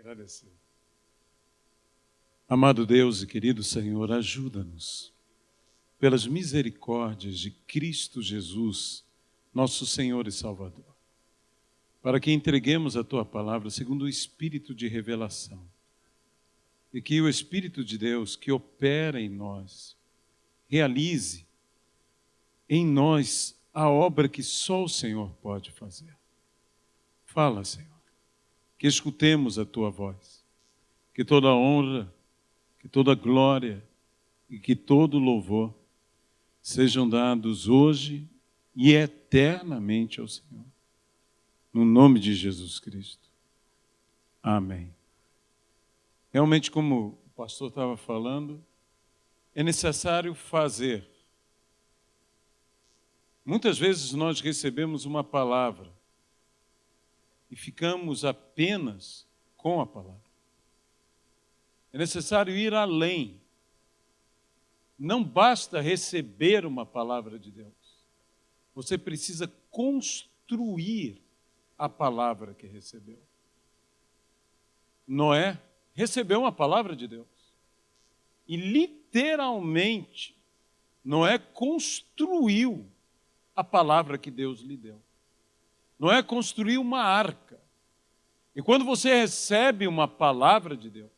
Agradecer. Amado Deus e querido Senhor, ajuda-nos, pelas misericórdias de Cristo Jesus, nosso Senhor e Salvador, para que entreguemos a Tua palavra segundo o Espírito de revelação, e que o Espírito de Deus que opera em nós, realize em nós a obra que só o Senhor pode fazer. Fala, Senhor, que escutemos a Tua voz, que toda honra, que toda glória e que todo louvor sejam dados hoje e eternamente ao Senhor. No nome de Jesus Cristo. Amém. Realmente, como o pastor estava falando, é necessário fazer. Muitas vezes nós recebemos uma palavra e ficamos apenas com a palavra. É necessário ir além. Não basta receber uma palavra de Deus. Você precisa construir a palavra que recebeu. Noé recebeu uma palavra de Deus. E literalmente, Noé construiu a palavra que Deus lhe deu. Noé construiu uma arca. E quando você recebe uma palavra de Deus,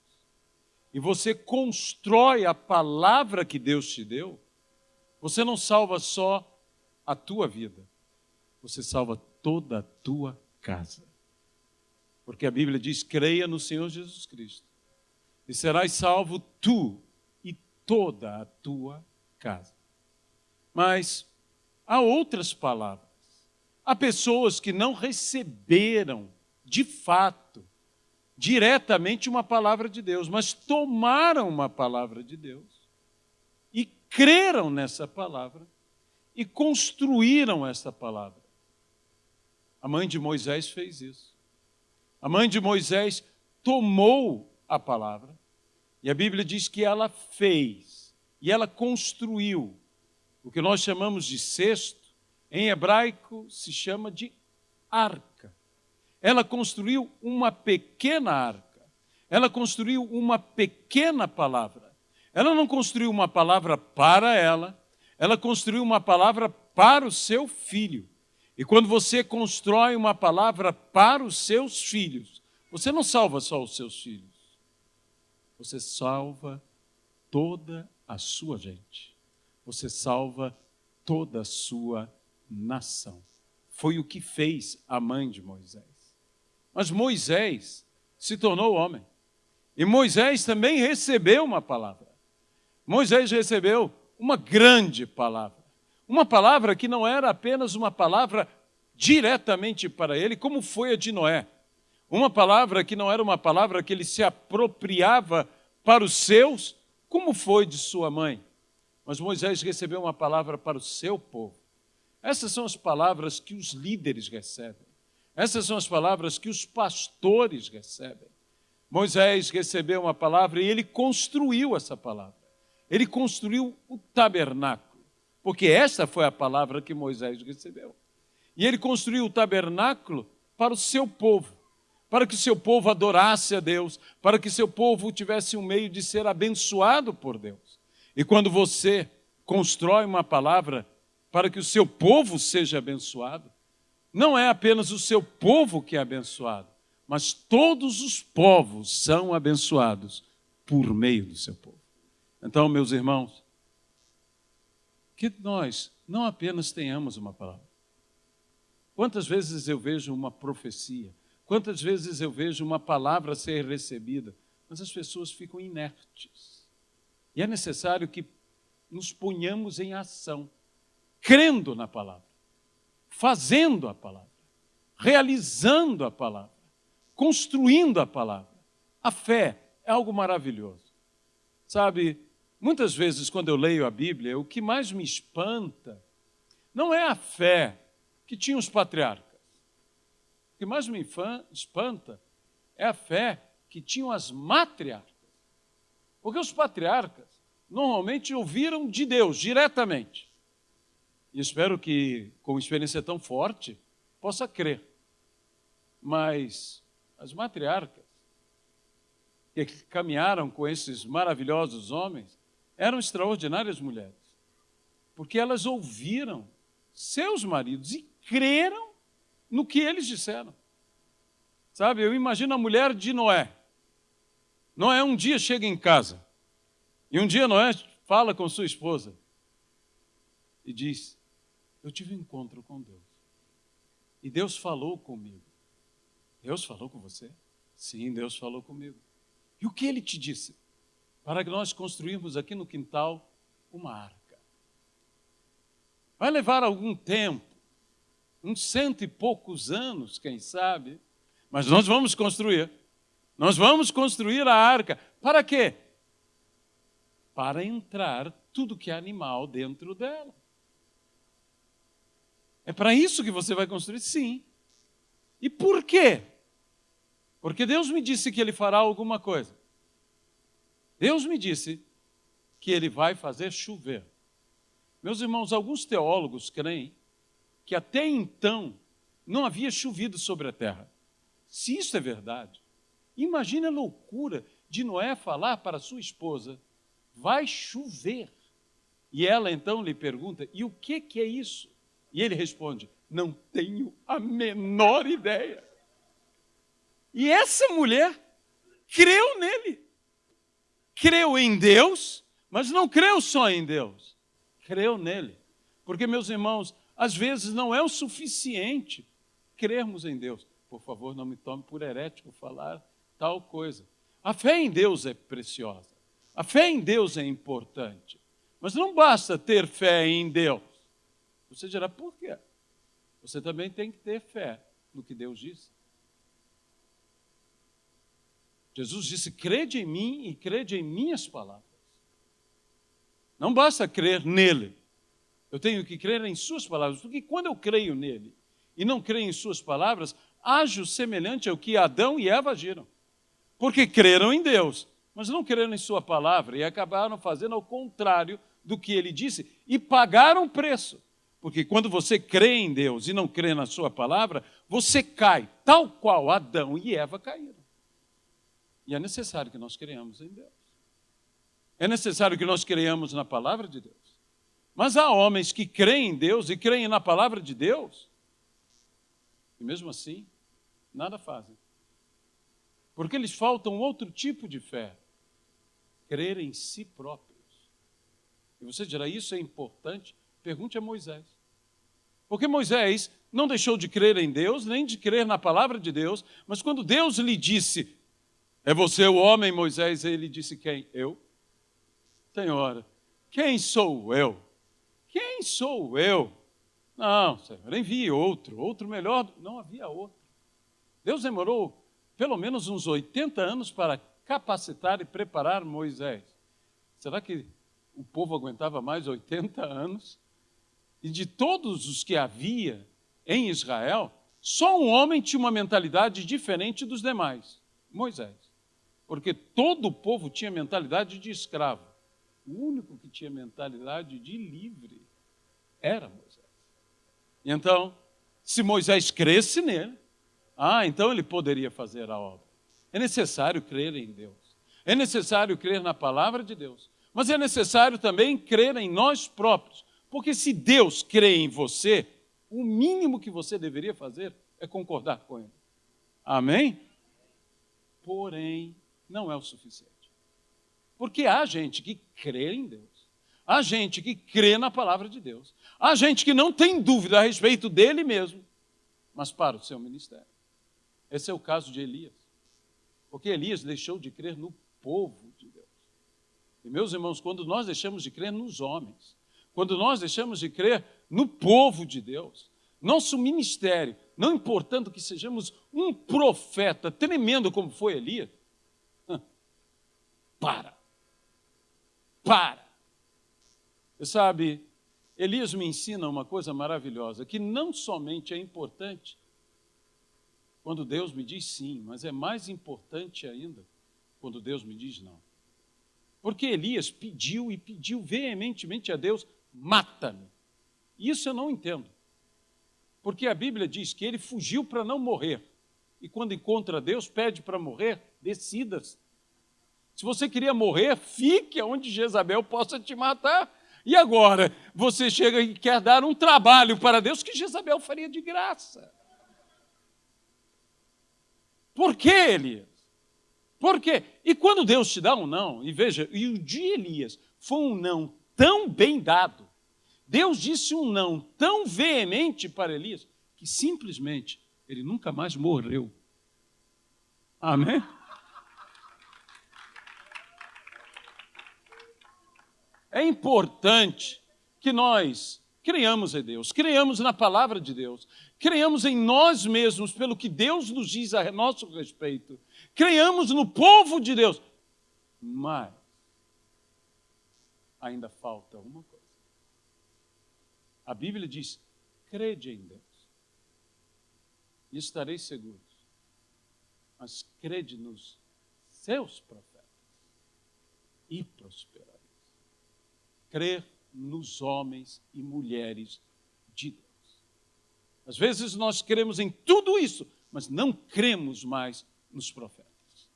e você constrói a palavra que Deus te deu, você não salva só a tua vida, você salva toda a tua casa. Porque a Bíblia diz, creia no Senhor Jesus Cristo, e serás salvo tu e toda a tua casa. Mas há outras palavras. Há pessoas que não receberam, de fato, diretamente uma palavra de Deus, mas tomaram uma palavra de Deus e creram nessa palavra e construíram essa palavra. A mãe de Moisés fez isso. A mãe de Moisés tomou a palavra e a Bíblia diz que ela fez e ela construiu o que nós chamamos de cesto, em hebraico se chama de arca. Ela construiu uma pequena arca. Ela construiu uma pequena palavra. Ela não construiu uma palavra para ela, ela construiu uma palavra para o seu filho. E quando você constrói uma palavra para os seus filhos, você não salva só os seus filhos. Você salva toda a sua gente. Você salva toda a sua nação. Foi o que fez a mãe de Moisés. Mas Moisés se tornou homem. E Moisés também recebeu uma palavra. Moisés recebeu uma grande palavra. Uma palavra que não era apenas uma palavra diretamente para ele, como foi a de Noé. Uma palavra que não era uma palavra que ele se apropriava para os seus, como foi de sua mãe. Mas Moisés recebeu uma palavra para o seu povo. Essas são as palavras que os líderes recebem. Essas são as palavras que os pastores recebem. Moisés recebeu uma palavra e ele construiu essa palavra. Ele construiu o tabernáculo, porque essa foi a palavra que Moisés recebeu. E ele construiu o tabernáculo para o seu povo, para que o seu povo adorasse a Deus, para que o seu povo tivesse um meio de ser abençoado por Deus. E quando você constrói uma palavra para que o seu povo seja abençoado, não é apenas o seu povo que é abençoado, mas todos os povos são abençoados por meio do seu povo. Então, meus irmãos, que nós não apenas tenhamos uma palavra. Quantas vezes eu vejo uma profecia, quantas vezes eu vejo uma palavra ser recebida, mas as pessoas ficam inertes. E é necessário que nos ponhamos em ação, crendo na palavra, fazendo a palavra, realizando a palavra, construindo a palavra. A fé é algo maravilhoso. Sabe, muitas vezes quando eu leio a Bíblia, o que mais me espanta não é a fé que tinham os patriarcas. O que mais me espanta é a fé que tinham as matriarcas. Porque os patriarcas normalmente ouviram de Deus diretamente. E espero que, com experiência tão forte, possa crer. Mas as matriarcas que caminharam com esses maravilhosos homens eram extraordinárias mulheres, porque elas ouviram seus maridos e creram no que eles disseram. Sabe, eu imagino a mulher de Noé. Noé um dia chega em casa, e um dia Noé fala com sua esposa e diz: eu tive um encontro com Deus, e Deus falou comigo. Deus falou com você? Sim, Deus falou comigo. E o que ele te disse? Para que nós construirmos aqui no quintal uma arca. Vai levar algum tempo, uns 100 e poucos anos, quem sabe, mas nós vamos construir. Nós vamos construir a arca. Para quê? Para entrar tudo que é animal dentro dela. É para isso que você vai construir? Sim. E por quê? Porque Deus me disse que Ele fará alguma coisa. Deus me disse que Ele vai fazer chover. Meus irmãos, alguns teólogos creem que até então não havia chovido sobre a terra. Se isso é verdade, imagine a loucura de Noé falar para sua esposa: vai chover. E ela então lhe pergunta: e o que é isso? E ele responde: não tenho a menor ideia. E essa mulher creu nele. Creu em Deus, mas não creu só em Deus. Creu nele. Porque, meus irmãos, às vezes não é o suficiente crermos em Deus. Por favor, não me tome por herético falar tal coisa. A fé em Deus é preciosa. A fé em Deus é importante. Mas não basta ter fé em Deus. Você dirá: por quê? Você também tem que ter fé no que Deus disse. Jesus disse: crede em mim e crede em minhas palavras. Não basta crer nele. Eu tenho que crer em suas palavras, porque quando eu creio nele e não creio em suas palavras, ajo semelhante ao que Adão e Eva agiram. Porque creram em Deus, mas não creram em sua palavra e acabaram fazendo ao contrário do que ele disse e pagaram o preço. Porque quando você crê em Deus e não crê na sua palavra, você cai, tal qual Adão e Eva caíram. E é necessário que nós creiamos em Deus. É necessário que nós creiamos na palavra de Deus. Mas há homens que creem em Deus e creem na palavra de Deus, e mesmo assim, nada fazem. Porque eles faltam outro tipo de fé: crer em si próprios. E você dirá: isso é importante? Pergunte a Moisés. Porque Moisés não deixou de crer em Deus, nem de crer na palavra de Deus, mas quando Deus lhe disse: é você o homem, Moisés, ele disse: quem? Eu? Senhor, quem sou eu? Quem sou eu? Não, Senhor, envie outro melhor. Não havia outro. Deus demorou pelo menos uns 80 anos para capacitar e preparar Moisés. Será que o povo aguentava mais 80 anos? E de todos os que havia em Israel, só um homem tinha uma mentalidade diferente dos demais: Moisés. Porque todo o povo tinha mentalidade de escravo. O único que tinha mentalidade de livre era Moisés. E então, se Moisés cresce nele, então ele poderia fazer a obra. É necessário crer em Deus. É necessário crer na palavra de Deus. Mas é necessário também crer em nós próprios. Porque se Deus crê em você, o mínimo que você deveria fazer é concordar com ele. Amém? Porém, não é o suficiente. Porque há gente que crê em Deus. Há gente que crê na palavra de Deus. Há gente que não tem dúvida a respeito dele mesmo, mas para o seu ministério. Esse é o caso de Elias. Porque Elias deixou de crer no povo de Deus. E, meus irmãos, quando nós deixamos de crer nos homens, quando nós deixamos de crer no povo de Deus, nosso ministério, não importando que sejamos um profeta tremendo como foi Elias, para. Você sabe, Elias me ensina uma coisa maravilhosa, que não somente é importante quando Deus me diz sim, mas é mais importante ainda quando Deus me diz não. Porque Elias pediu e pediu veementemente a Deus: mata-me. Isso eu não entendo. Porque a Bíblia diz que ele fugiu para não morrer. E quando encontra Deus, pede para morrer: decida-se. Se você queria morrer, fique onde Jezabel possa te matar. E agora, você chega e quer dar um trabalho para Deus que Jezabel faria de graça. Por quê, Elias? Por quê? E quando Deus te dá um não, e veja, e o de Elias foi um não tão bem dado, Deus disse um não tão veemente para Elias, que simplesmente ele nunca mais morreu. Amém? É importante que nós creiamos em Deus, creiamos na palavra de Deus, creiamos em nós mesmos pelo que Deus nos diz a nosso respeito, creiamos no povo de Deus, mas ainda falta uma coisa. A Bíblia diz, crede em Deus e estareis seguros, mas crede nos seus profetas e prosperareis. Crer nos homens e mulheres de Deus. Às vezes nós cremos em tudo isso, mas não cremos mais nos profetas.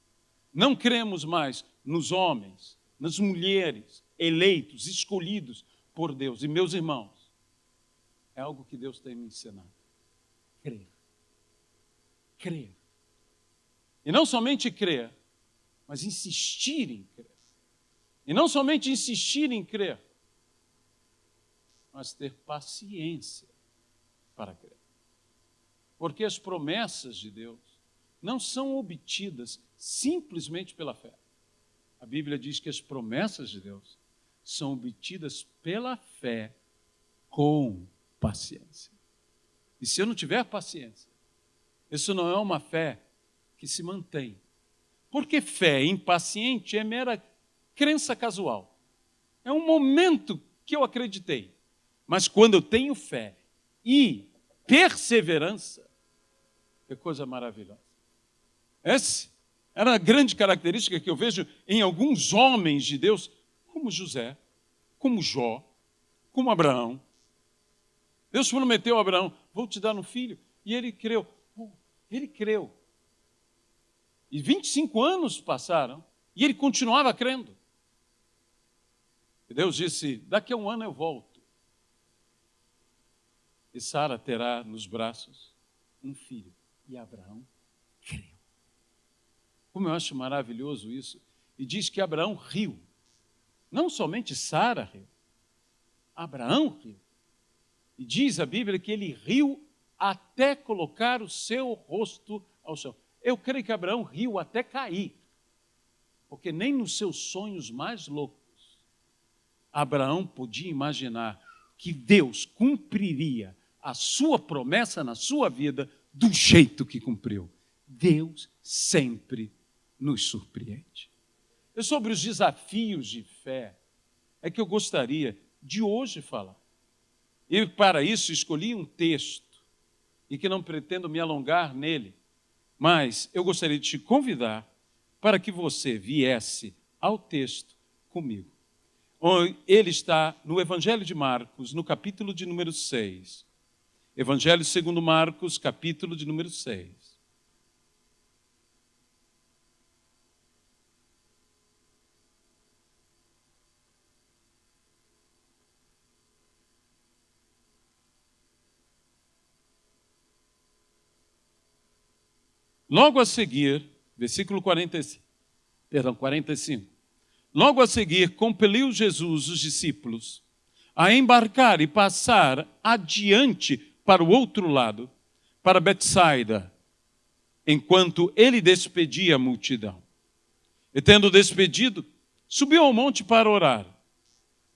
Não cremos mais nos homens, nas mulheres, eleitos, escolhidos por Deus. E meus irmãos, é algo que Deus tem me ensinado. Crer. Crer. E não somente crer, mas insistir em crer. E não somente insistir em crer, mas ter paciência para crer. Porque as promessas de Deus não são obtidas simplesmente pela fé. A Bíblia diz que as promessas de Deus são obtidas pela fé com paciência. E se eu não tiver paciência, isso não é uma fé que se mantém. Porque fé impaciente é mera crença casual. É um momento que eu acreditei. Mas quando eu tenho fé e perseverança, é coisa maravilhosa. Essa era a grande característica que eu vejo em alguns homens de Deus, como José, como Jó, como Abraão. Deus prometeu a Abraão, vou te dar um filho. E ele creu. Ele creu. E 25 anos passaram e ele continuava crendo. E Deus disse, daqui a um ano eu volto. E Sara terá nos braços um filho. E Abraão creu. Como eu acho maravilhoso isso. E diz que Abraão riu. Não somente Sara riu. Abraão riu. E diz a Bíblia que ele riu até colocar o seu rosto ao chão. Eu creio que Abraão riu até cair. Porque nem nos seus sonhos mais loucos, Abraão podia imaginar que Deus cumpriria a sua promessa na sua vida do jeito que cumpriu. Deus sempre nos surpreende. E sobre os desafios de fé, é que eu gostaria de hoje falar. E para isso escolhi um texto, e que não pretendo me alongar nele, mas eu gostaria de te convidar para que você viesse ao texto comigo. Ele está no Evangelho de Marcos, no capítulo de número 6. Evangelho segundo Marcos, capítulo de número 6. Logo a seguir, versículo 45. Logo a seguir, compeliu Jesus os discípulos a embarcar e passar adiante para o outro lado, para Betsaida, enquanto ele despedia a multidão. E tendo despedido, subiu ao monte para orar.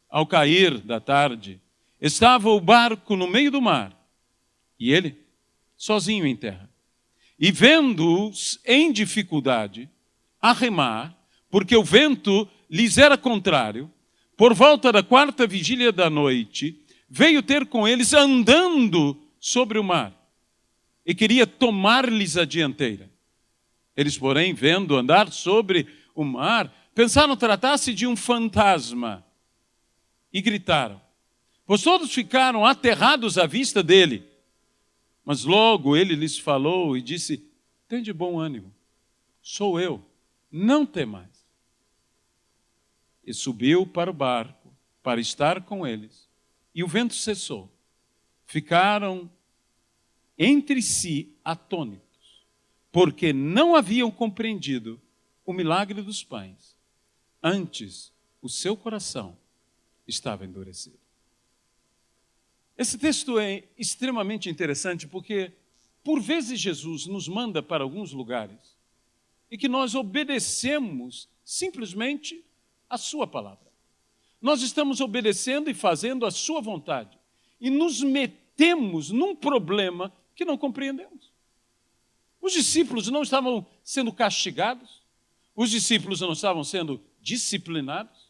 Ao cair da tarde, estava o barco no meio do mar, e ele, sozinho em terra. E vendo-os em dificuldade, a remar, porque o vento lhes era contrário, por volta da 4ª vigília da noite, veio ter com eles andando sobre o mar, e queria tomar-lhes a dianteira. Eles, porém, vendo andar sobre o mar, pensaram tratar-se de um fantasma, e gritaram, pois todos ficaram aterrados à vista dele. Mas logo ele lhes falou e disse, tende bom ânimo, sou eu, não temais. e subiu para o barco para estar com eles. E o vento cessou. Ficaram entre si atônitos, porque não haviam compreendido o milagre dos pães. Antes, o seu coração estava endurecido. Esse texto é extremamente interessante porque, por vezes, Jesus nos manda para alguns lugares e que nós obedecemos simplesmente a sua palavra. Nós estamos obedecendo e fazendo a sua vontade e nos metemos num problema que não compreendemos. Os discípulos não estavam sendo castigados, os discípulos não estavam sendo disciplinados,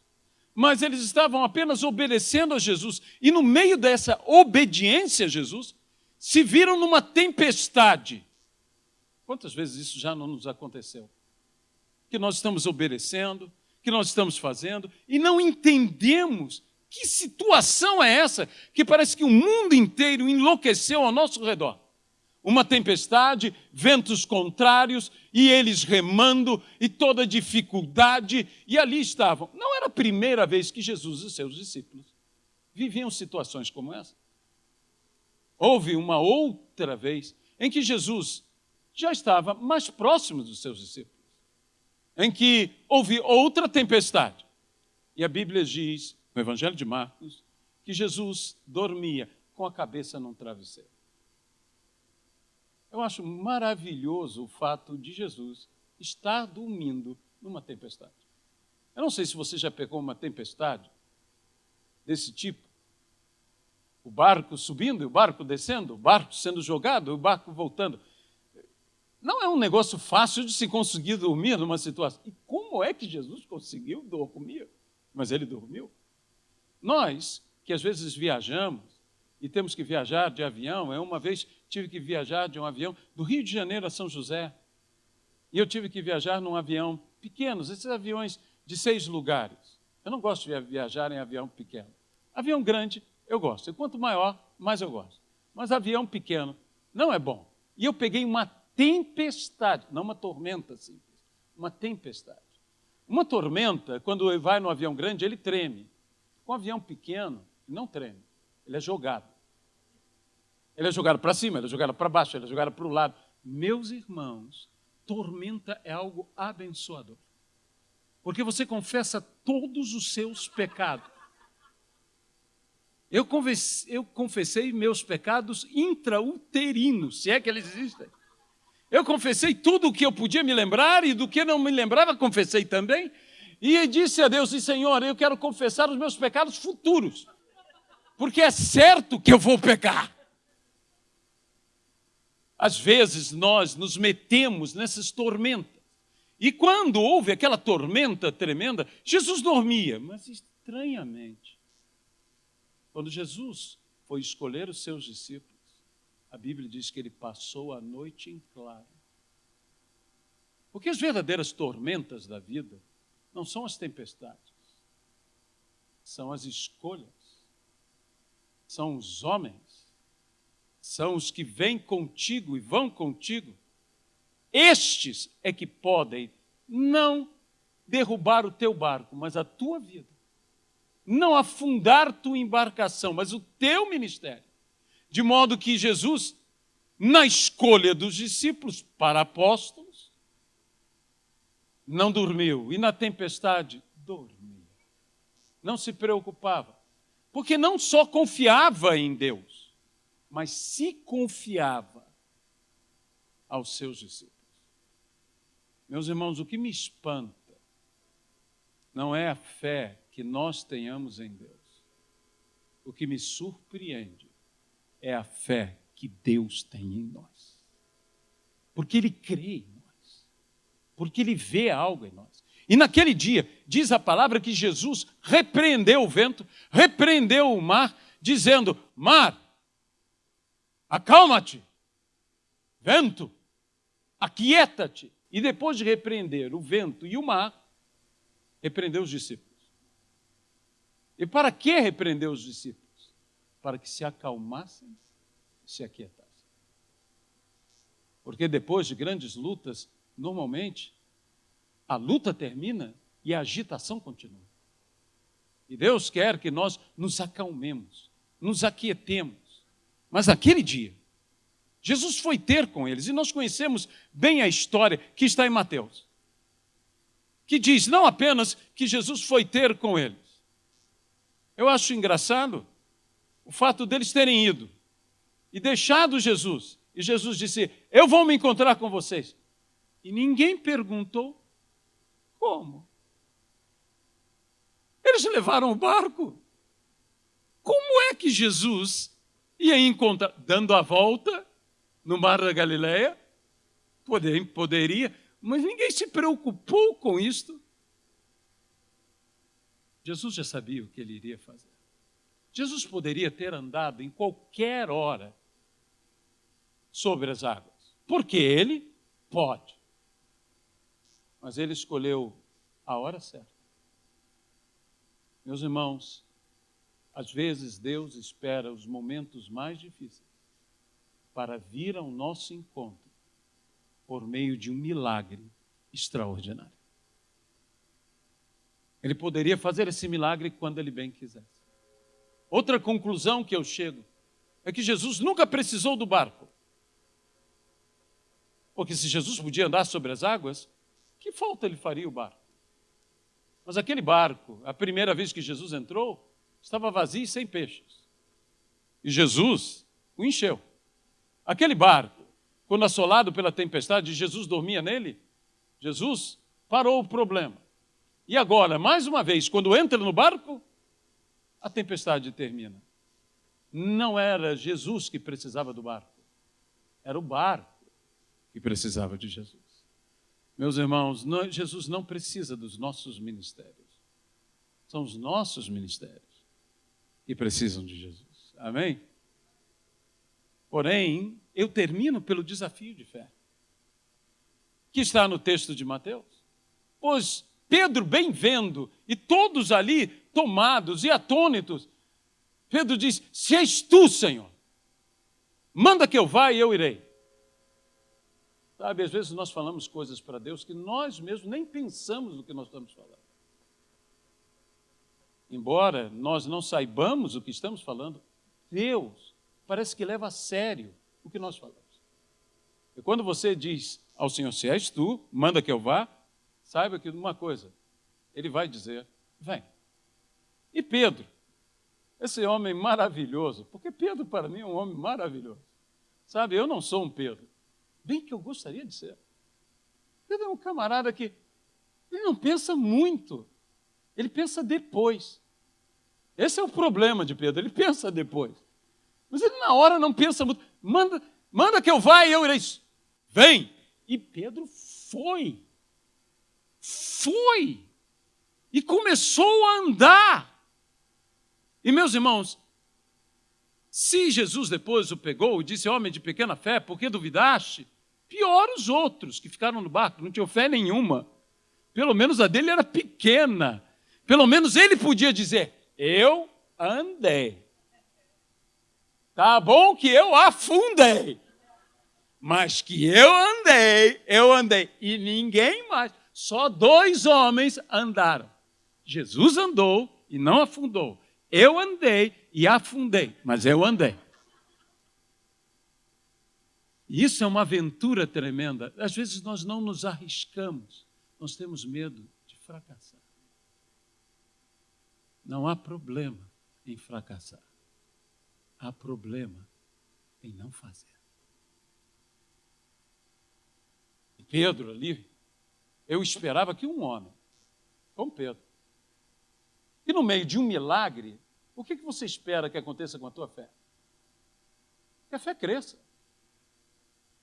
mas eles estavam apenas obedecendo a Jesus. E no meio dessa obediência a Jesus, se viram numa tempestade. Quantas vezes isso já não nos aconteceu? Que nós estamos obedecendo, que nós estamos fazendo, e não entendemos que situação é essa, que parece que o mundo inteiro enlouqueceu ao nosso redor. Uma tempestade, ventos contrários, e eles remando, e toda dificuldade, e ali estavam. Não era a primeira vez que Jesus e seus discípulos viviam situações como essa. Houve uma outra vez em que Jesus já estava mais próximo dos seus discípulos, em que houve outra tempestade. E a Bíblia diz, no Evangelho de Marcos, que Jesus dormia com a cabeça num travesseiro. Eu acho maravilhoso o fato de Jesus estar dormindo numa tempestade. Eu não sei se você já pegou uma tempestade desse tipo. O barco subindo e o barco descendo, o barco sendo jogado e o barco voltando. Não é um negócio fácil de se conseguir dormir numa situação. E como é que Jesus conseguiu dormir? Mas ele dormiu. Nós, que às vezes viajamos, e temos que viajar de avião. Eu uma vez tive que viajar de um avião do Rio de Janeiro a São José. E eu tive que viajar num avião pequeno, esses aviões de 6 lugares. Eu não gosto de viajar em avião pequeno. Avião grande, eu gosto. E quanto maior, mais eu gosto. Mas avião pequeno não é bom. E eu peguei uma tempestade, não uma tormenta simples, uma tempestade. Uma tormenta, quando vai no avião grande, ele treme. Com um avião pequeno, não treme. Ele é jogado. Ele é jogado para cima, ele é jogado para baixo, ele é jogado para o lado. Meus irmãos, tormenta é algo abençoador. Porque você confessa todos os seus pecados. Eu confessei meus pecados intrauterinos, se é que eles existem. Eu confessei tudo o que eu podia me lembrar e do que não me lembrava, confessei também. E disse a Deus, Senhor, eu quero confessar os meus pecados futuros. Porque é certo que eu vou pecar. Às vezes nós nos metemos nessas tormentas. E quando houve aquela tormenta tremenda, Jesus dormia. Mas estranhamente, quando Jesus foi escolher os seus discípulos, a Bíblia diz que ele passou a noite em claro. Porque as verdadeiras tormentas da vida não são as tempestades, são as escolhas. São os homens, são os que vêm contigo e vão contigo. Estes é que podem não derrubar o teu barco, mas a tua vida. Não afundar tua embarcação, mas o teu ministério. De modo que Jesus, na escolha dos discípulos para apóstolos, não dormiu. E na tempestade, dormia. Não se preocupava. Porque não só confiava em Deus, mas se confiava aos seus discípulos. Meus irmãos, o que me espanta não é a fé que nós tenhamos em Deus. O que me surpreende é a fé que Deus tem em nós. Porque Ele crê em nós. Porque Ele vê algo em nós. E naquele dia, diz a palavra que Jesus repreendeu o vento, repreendeu o mar, dizendo, mar, acalma-te, vento, aquieta-te. E depois de repreender o vento e o mar, repreendeu os discípulos. E para que repreendeu os discípulos? Para que se acalmassem e se aquietassem. Porque depois de grandes lutas, normalmente, a luta termina e a agitação continua. E Deus quer que nós nos acalmemos, nos aquietemos. Mas naquele dia, Jesus foi ter com eles, e nós conhecemos bem a história que está em Mateus, que diz não apenas que Jesus foi ter com eles. Eu acho engraçado o fato deles terem ido e deixado Jesus. E Jesus disse, eu vou me encontrar com vocês. E ninguém perguntou como. Eles levaram o barco. Como é que Jesus ia encontrar? Dando a volta no mar da Galileia? Poderia, mas ninguém se preocupou com isto. Jesus já sabia o que ele iria fazer. Jesus poderia ter andado em qualquer hora sobre as águas, porque ele pode. Mas ele escolheu a hora certa. Meus irmãos, às vezes Deus espera os momentos mais difíceis para vir ao nosso encontro por meio de um milagre extraordinário. Ele poderia fazer esse milagre quando ele bem quisesse. Outra conclusão que eu chego é que Jesus nunca precisou do barco. Porque se Jesus podia andar sobre as águas, que falta lhe faria o barco? Mas aquele barco, a primeira vez que Jesus entrou, estava vazio e sem peixes. E Jesus o encheu. Aquele barco, quando assolado pela tempestade, Jesus dormia nele, Jesus parou o problema. E agora, mais uma vez, quando entra no barco, a tempestade termina. Não era Jesus que precisava do barco, era o barco que precisava de Jesus. Meus irmãos, Jesus não precisa dos nossos ministérios. São os nossos ministérios que precisam de Jesus. Amém? Porém, eu termino pelo desafio de fé, que está no texto de Mateus. Pois Pedro, bem vendo, e todos ali tomados e atônitos, Pedro diz, se és tu, Senhor, manda que eu vá e eu irei. Sabe, às vezes nós falamos coisas para Deus que nós mesmos nem pensamos no que nós estamos falando. Embora nós não saibamos o que estamos falando, Deus parece que leva a sério o que nós falamos. E quando você diz ao Senhor, se és tu, manda que eu vá, saiba que uma coisa, Ele vai dizer, vem. E Pedro, esse homem maravilhoso, porque Pedro para mim é um homem maravilhoso. Sabe, eu não sou um Pedro. Bem que eu gostaria de ser. Pedro é um camarada que ele não pensa muito, ele pensa depois. Esse é o problema de Pedro, ele pensa depois. Mas ele na hora não pensa muito. Manda que eu vá e eu irei. Vem! E Pedro foi. Foi. E começou a andar. E meus irmãos, se Jesus depois o pegou e disse, homem de pequena fé, por que duvidaste? Pior os outros que ficaram no barco, não tinham fé nenhuma. Pelo menos a dele era pequena. Pelo menos ele podia dizer, eu andei. Tá bom que eu afundei, mas que eu andei. E ninguém mais, só 2 homens andaram. Jesus andou e não afundou. Eu andei e afundei, mas eu andei. Isso é uma aventura tremenda. Às vezes nós não nos arriscamos, nós temos medo de fracassar. Não há problema em fracassar. Há problema em não fazer. E Pedro ali, eu esperava que um homem, como Pedro, e no meio de um milagre, o que você espera que aconteça com a tua fé? Que a fé cresça.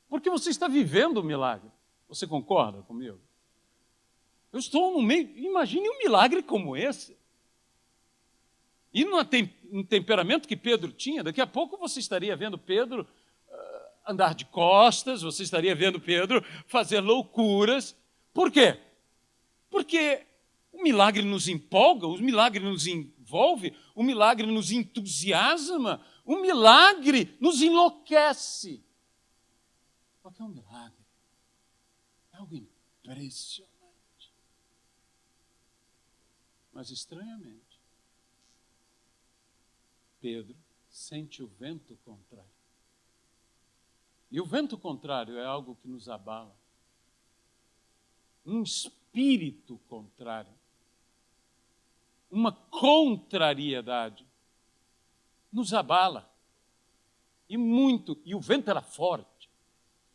Porque você está vivendo o milagre. Você concorda comigo? Eu estou no meio, imagine um milagre como esse. E no temperamento que Pedro tinha, daqui a pouco você estaria vendo Pedro andar de costas, você estaria vendo Pedro fazer loucuras. Por quê? Porque o milagre nos empolga, o milagre nos envolve, o milagre nos entusiasma, o milagre nos enlouquece. Porque é um milagre, é algo impressionante. Mas estranhamente, Pedro sente o vento contrário. E o vento contrário é algo que nos abala. Um espírito contrário. Uma contrariedade. Nos abala. E muito. E o vento era forte.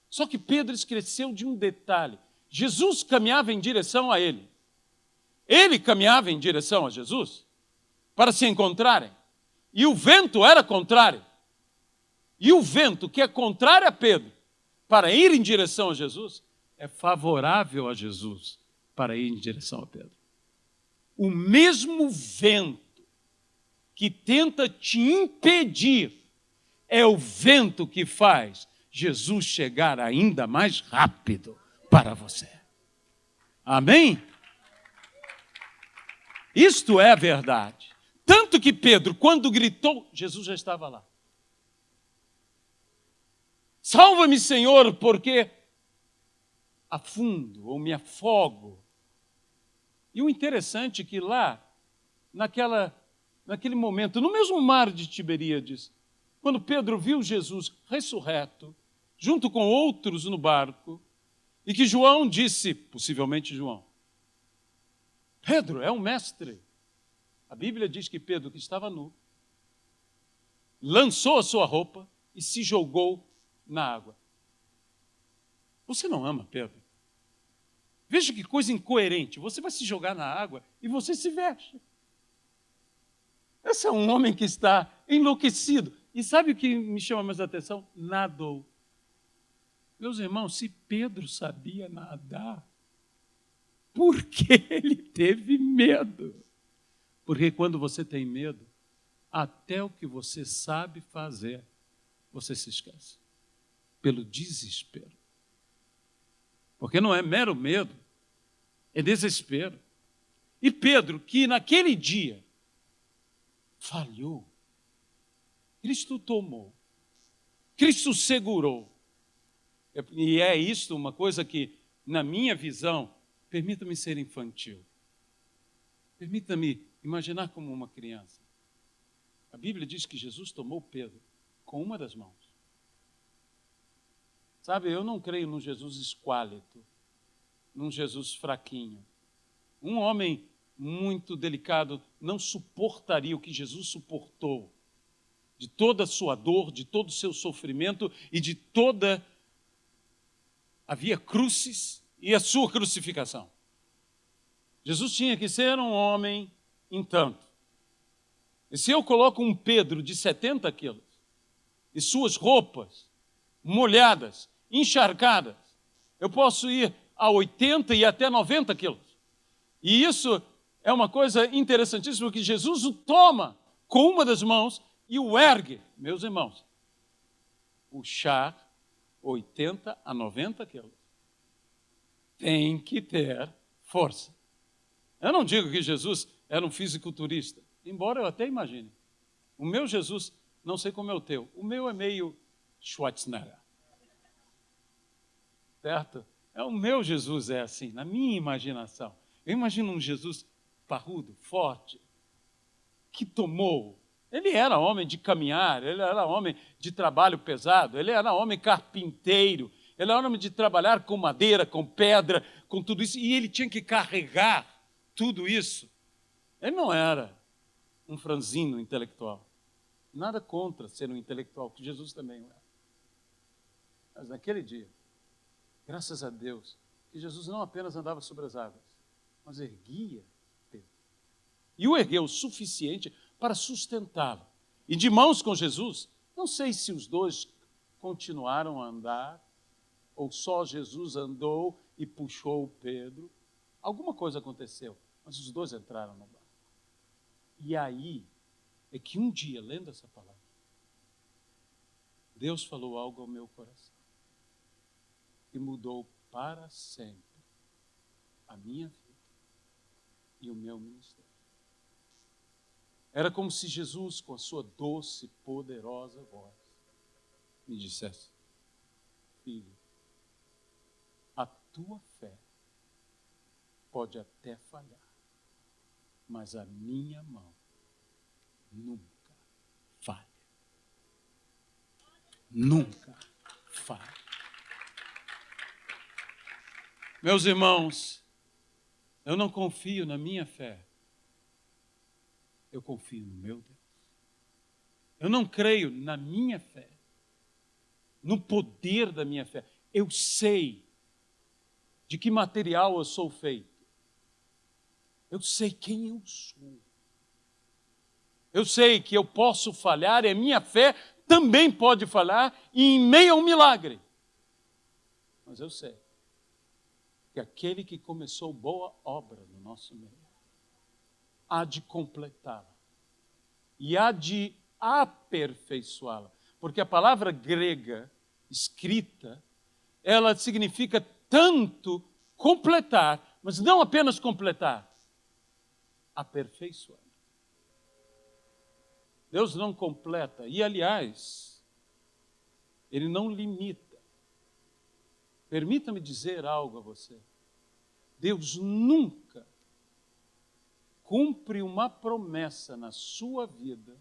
Só que Pedro esqueceu de um detalhe. Jesus caminhava em direção a ele. Ele caminhava em direção a Jesus para se encontrarem. E o vento era contrário. E o vento que é contrário a Pedro para ir em direção a Jesus é favorável a Jesus para ir em direção a Pedro. O mesmo vento que tenta te impedir é o vento que faz Jesus chegar ainda mais rápido para você. Amém? Isto é a verdade. Tanto que Pedro, quando gritou, Jesus já estava lá. Salva-me, Senhor, porque afundo ou me afogo. E o interessante é que lá, naquele momento, no mesmo mar de Tiberíades, quando Pedro viu Jesus ressurreto, junto com outros no barco, e que João disse, possivelmente João, Pedro é um mestre. A Bíblia diz que Pedro, que estava nu, lançou a sua roupa e se jogou na água. Você não ama Pedro? Veja que coisa incoerente. Você vai se jogar na água e você se veste. Esse é um homem que está enlouquecido. E sabe o que me chama mais a atenção? Nadou. Meus irmãos, se Pedro sabia nadar, por que ele teve medo? Porque quando você tem medo, até o que você sabe fazer, você se esquece. Pelo desespero. Porque não é mero medo, é desespero. E Pedro, que naquele dia falhou, Cristo tomou, Cristo segurou. E é isto uma coisa que, na minha visão, permita-me ser infantil. Permita-me imaginar como uma criança. A Bíblia diz que Jesus tomou Pedro com uma das mãos. Sabe, eu não creio num Jesus esquálito, num Jesus fraquinho. Um homem muito delicado não suportaria o que Jesus suportou, de toda a sua dor, de todo o seu sofrimento e de toda a via crucis e a sua crucificação. Jesus tinha que ser um homem em tanto. E se eu coloco um Pedro de 70 quilos e suas roupas molhadas, encharcadas, eu posso ir a 80 e até 90 quilos. E isso é uma coisa interessantíssima, porque Jesus o toma com uma das mãos e o ergue. Meus irmãos, puxar 80 a 90 quilos tem que ter força. Eu não digo que Jesus era um fisiculturista, embora eu até imagine. O meu Jesus, não sei como é o teu, o meu é meio Schwarzenegger. Certo? O meu Jesus é assim, na minha imaginação. Eu imagino um Jesus parrudo, forte, que tomou. Ele era homem de caminhar, ele era homem de trabalho pesado, ele era homem carpinteiro, ele era homem de trabalhar com madeira, com pedra, com tudo isso, e ele tinha que carregar tudo isso. Ele não era um franzino intelectual. Nada contra ser um intelectual, que Jesus também era. Mas naquele dia, graças a Deus, que Jesus não apenas andava sobre as águas, mas erguia Pedro. E o ergueu o suficiente para sustentá-lo. E de mãos com Jesus, não sei se os dois continuaram a andar, ou só Jesus andou e puxou Pedro. Alguma coisa aconteceu, mas os dois entraram no barco. E aí é que um dia, lendo essa palavra, Deus falou algo ao meu coração. E mudou para sempre a minha vida e o meu ministério. Era como se Jesus, com a sua doce, poderosa voz, me dissesse: filho, a tua fé pode até falhar, mas a minha mão nunca nunca falha. Meus irmãos, eu não confio na minha fé, eu confio no meu Deus. Eu não creio na minha fé, no poder da minha fé. Eu sei de que material eu sou feito. Eu sei quem eu sou. Eu sei que eu posso falhar e a minha fé também pode falhar e em meio a um milagre. Mas eu sei que aquele que começou boa obra no nosso meio há de completá-la e há de aperfeiçoá-la. Porque a palavra grega escrita, ela significa tanto completar, mas não apenas completar, aperfeiçoar. Deus não completa, e aliás, Ele não limita. Permita-me dizer algo a você. Deus nunca cumpre uma promessa na sua vida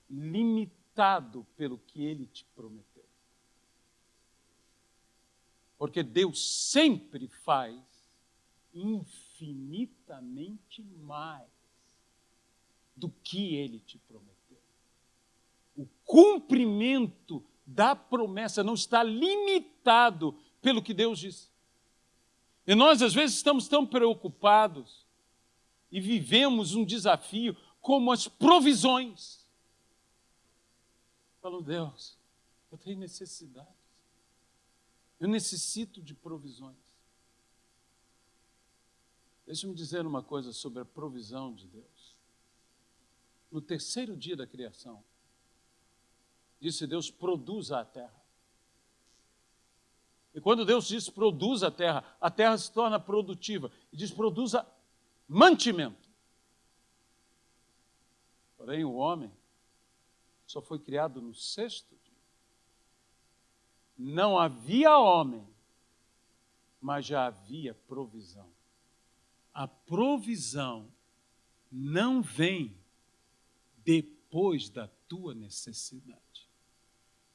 limitado pelo que Ele te prometeu. Porque Deus sempre faz infinitamente mais do que Ele te prometeu. O cumprimento da promessa não está limitado pelo que Deus disse. E nós, às vezes, estamos tão preocupados e vivemos um desafio como as provisões. Falo, Deus, eu tenho necessidades. Eu necessito de provisões. Deixa-me dizer uma coisa sobre a provisão de Deus. No terceiro dia da criação, disse Deus, produza a terra. E quando Deus diz produza a terra se torna produtiva. E diz produza mantimento. Porém, o homem só foi criado no sexto dia. Não havia homem, mas já havia provisão. A provisão não vem depois da tua necessidade.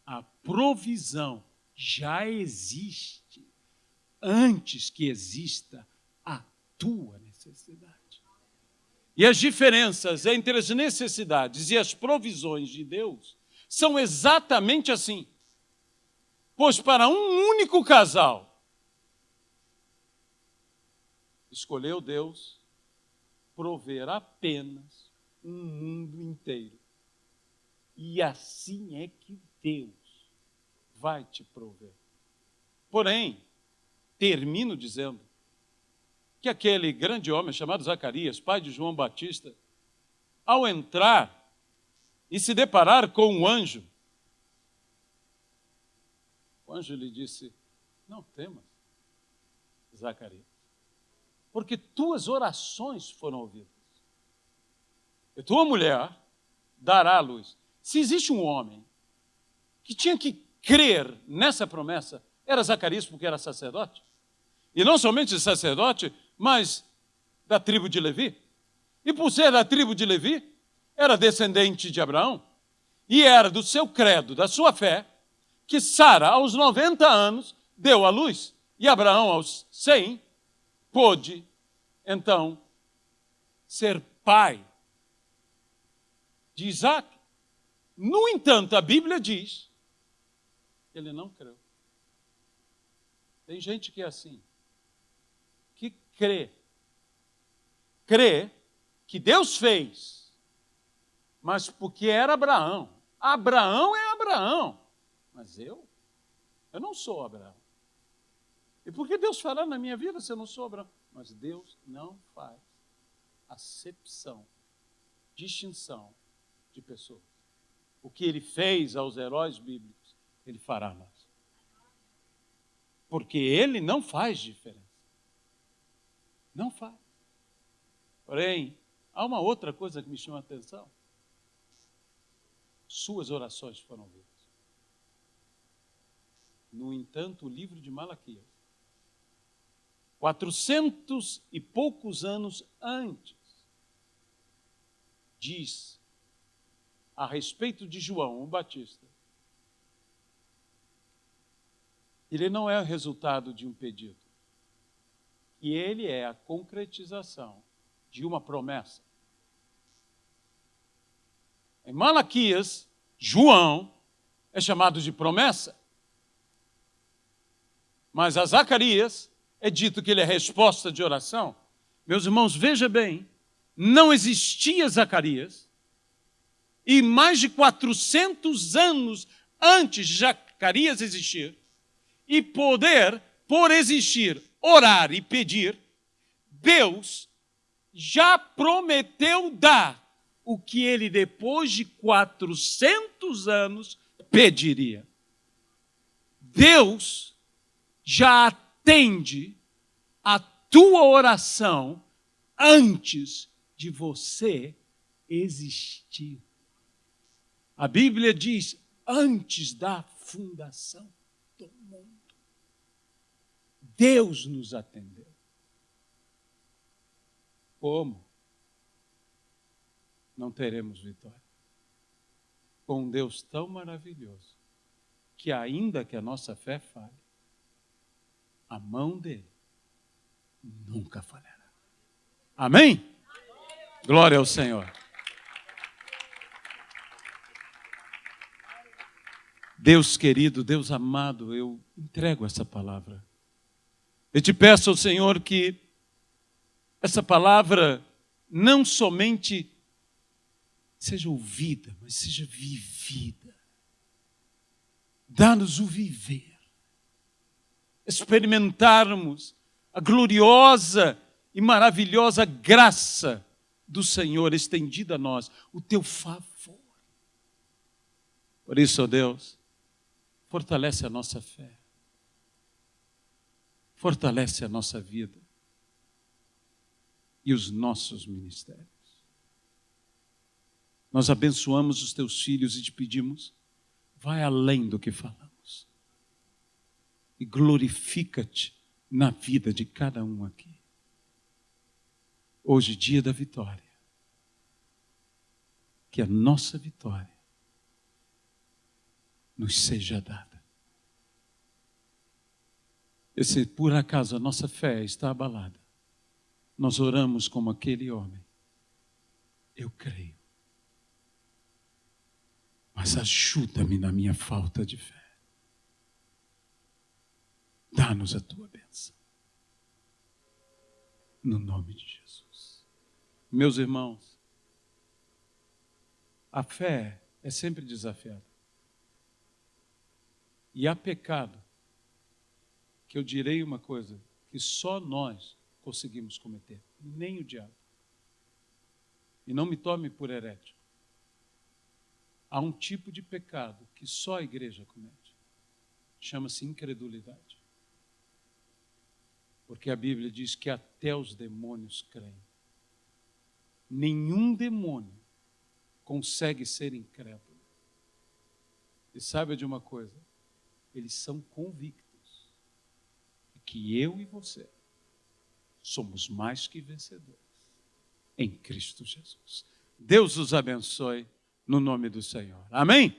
A provisão já existe antes que exista a tua necessidade. E as diferenças entre as necessidades e as provisões de Deus são exatamente assim. Pois para um único casal, escolheu Deus prover apenas um mundo inteiro. E assim é que Deus vai te prover. Porém, termino dizendo que aquele grande homem chamado Zacarias, pai de João Batista, ao entrar e se deparar com um anjo, o anjo lhe disse, não temas, Zacarias, porque tuas orações foram ouvidas. E tua mulher dará à luz. Se existe um homem que tinha que crer nessa promessa, era Zacarias, porque era sacerdote. E não somente sacerdote, mas da tribo de Levi. E por ser da tribo de Levi, era descendente de Abraão. E era do seu credo, da sua fé, que Sara, aos 90 anos, deu à luz. E Abraão, aos 100, pôde, então, ser pai de Isaac. No entanto, a Bíblia diz que ele não creu. Tem gente que é assim, que crê que Deus fez, mas porque era Abraão. Abraão é Abraão, mas eu não sou Abraão. E por que Deus fará na minha vida se eu não sou Abraão? Mas Deus não faz acepção, distinção de pessoas. O que Ele fez aos heróis bíblicos, Ele fará a nós. Porque Ele não faz diferença. Não faz. Porém, há uma outra coisa que me chama a atenção. Suas orações foram ouvidas. No entanto, o livro de Malaquias, 400 e poucos anos antes, diz a respeito de João o Batista, Ele não é o resultado de um pedido. E ele é a concretização de uma promessa. Em Malaquias, João é chamado de promessa. Mas a Zacarias é dito que ele é resposta de oração. Meus irmãos, veja bem, não existia Zacarias, e mais de 400 anos antes de Zacarias existir, e poder, por existir, orar e pedir, Deus já prometeu dar o que ele, depois de 400 anos, pediria. Deus já atende a tua oração antes de você existir. A Bíblia diz, antes da fundação do mundo, Deus nos atendeu. Como? Não teremos vitória. Com um Deus tão maravilhoso, que ainda que a nossa fé falhe, a mão dele nunca falhará. Amém? Glória ao Senhor. Deus querido, Deus amado, eu entrego essa palavra. Eu te peço ao Senhor que essa palavra não somente seja ouvida, mas seja vivida. Dá-nos o viver. Experimentarmos a gloriosa e maravilhosa graça do Senhor estendida a nós, o teu favor. Por isso, ó Deus, fortalece a nossa fé. Fortalece a nossa vida e os nossos ministérios. Nós abençoamos os teus filhos e te pedimos, vai além do que falamos. E glorifica-te na vida de cada um aqui. Hoje, dia da vitória. Que a nossa vitória nos seja dada. E se por acaso a nossa fé está abalada, nós oramos como aquele homem. Eu creio. Mas ajuda-me na minha falta de fé. Dá-nos a tua bênção. No nome de Jesus. Meus irmãos, a fé é sempre desafiada. E há pecado que eu direi uma coisa, que só nós conseguimos cometer, nem o diabo. E não me tome por herético. Há um tipo de pecado que só a igreja comete. Chama-se incredulidade. Porque a Bíblia diz que até os demônios creem. Nenhum demônio consegue ser incrédulo. E saiba de uma coisa, eles são convictos de que eu e você somos mais que vencedores em Cristo Jesus. Deus os abençoe no nome do Senhor. Amém?